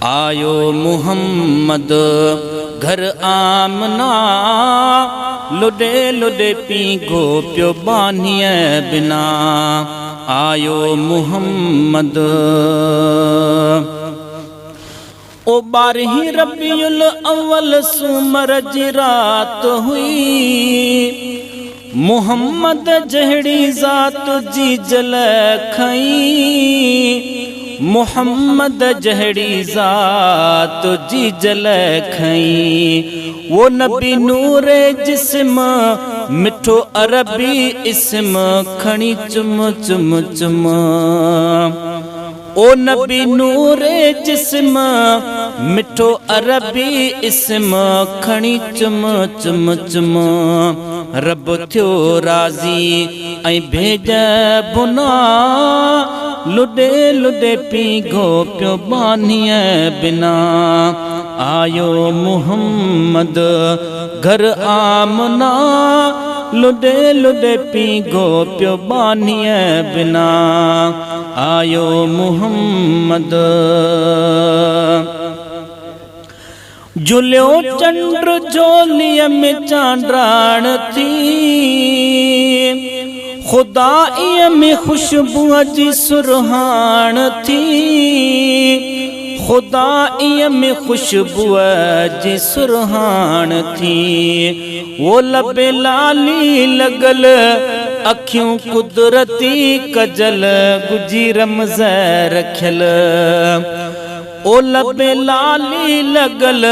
आयो मुहम्मद घर आमना, लुडे लुडे पी गो प्यो बानिय बिना। आयो मुहम्मद ओ बारही रबीउल अव्वल सुमर जी रात हुई, मुहम्मद जहड़ी जात जी जल खई। मुहम्मद जहड़ी जात जी जल खई, वो नबी नूरे जिस्म मिठो अरबी इस्म खणी चुम चुम चुम। ओ नबी नूरे जिस्म मिठो अरबी इस्म खणी चुम चुम चुम। रब थियो राज़ी ऐं भेज बुना, लुडे लुडे पी गो प्यो बानिय बिना। आयो मुहम्मद घर आमना, लुडे लुडे पी गो प्यो बानिय बिना। आयो मुहम्मद जुलियो चंद्र जोलिय में चांद्राण थी, खुदाई में खुशबू जी सुरहान थी। खुदाई में खुशबू जी सुरहान थी, वो लबे लाली लगल अखियों कुदरती कजल गुजी रमज़ रखल। ओ लबे लाली लगल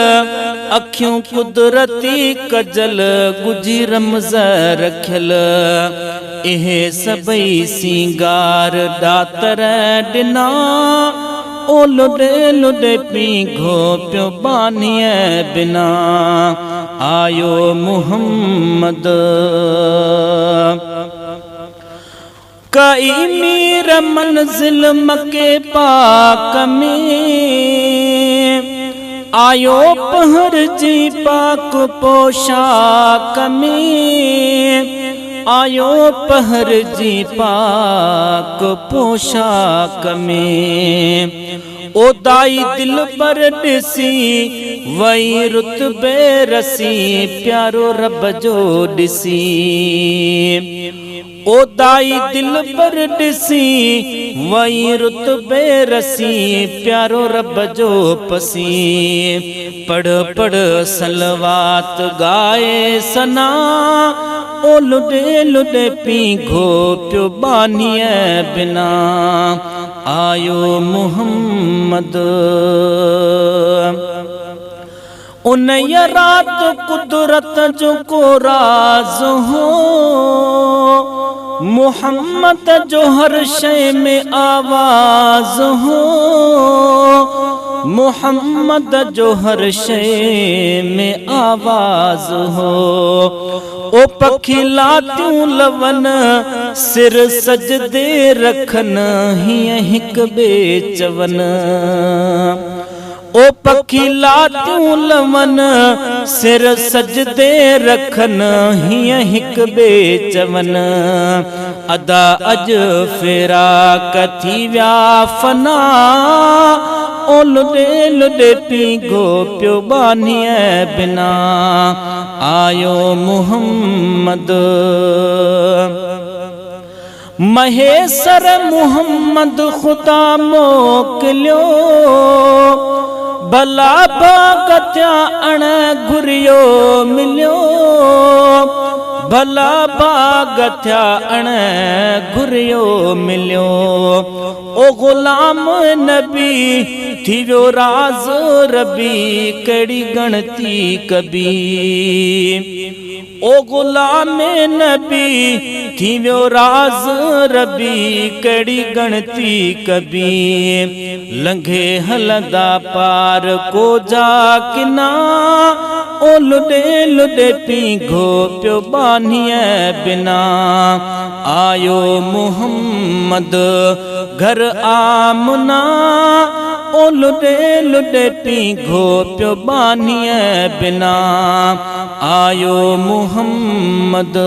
अखियों कुदरती कजल गुजी रमज़ रखल। इहे सबई सिंगार दातर डिना, ओ लुडे लुडे पी गो प्यो बानिय बिना। आयो मुहम्मद कई मीर मंजिल मके पाक में, आयो पहर जी पाक पोशाक में। आयो पहर जी पाक पोशाक में, ओ दाई दिल पर डिसी वही रुतबे रसी प्यारो रब जो डिसी। ओ दाई दिल पर डिसी वही रुतबे रसी प्यारो रब जो पसी। पढ़ पढ़ सलवात गाए सना, ओ लुडे लुडे पी गो प्यो बानिय बिना। आयो मुहम्मद उन रात कुदरत जो को राज हो, मुहम्मद जो हर शय में आवाज हो। मुहम्मद जो हर शय में आवाज हो, ओ पखिला त्यूं लवन सिर सजदे रखन हिय हिक बे चवन। ओ पखिला त्यूं लवन सिर सजदे रखन हिय हिक बे चवन। अदा अज फिराक थी व्या फना, ओ लुडे लुडे पी गो प्यो बानिय बिना। आयो मुहम्मद महेसर मुहम्मद खुदा मोकलियो, भला बागत्या अण घुरियो मिलियो। भला बागत्या अण घुरियो मिलियो, ओ गुलाम नबी थी व्यो राज रबी कड़ी गणती कबी। ओ गुलाम नबी थी व्यो राज रबी कड़ी गणती कबी। लंघे हलदा पार को जा किना, ओ लुडे लुडे पी गो प्यो बानिय बिना। आयो मुहम्मद घर आमना, ओ लुडे लुडे पी गो प्यो बानिय बिना। आयो मुहम्मद।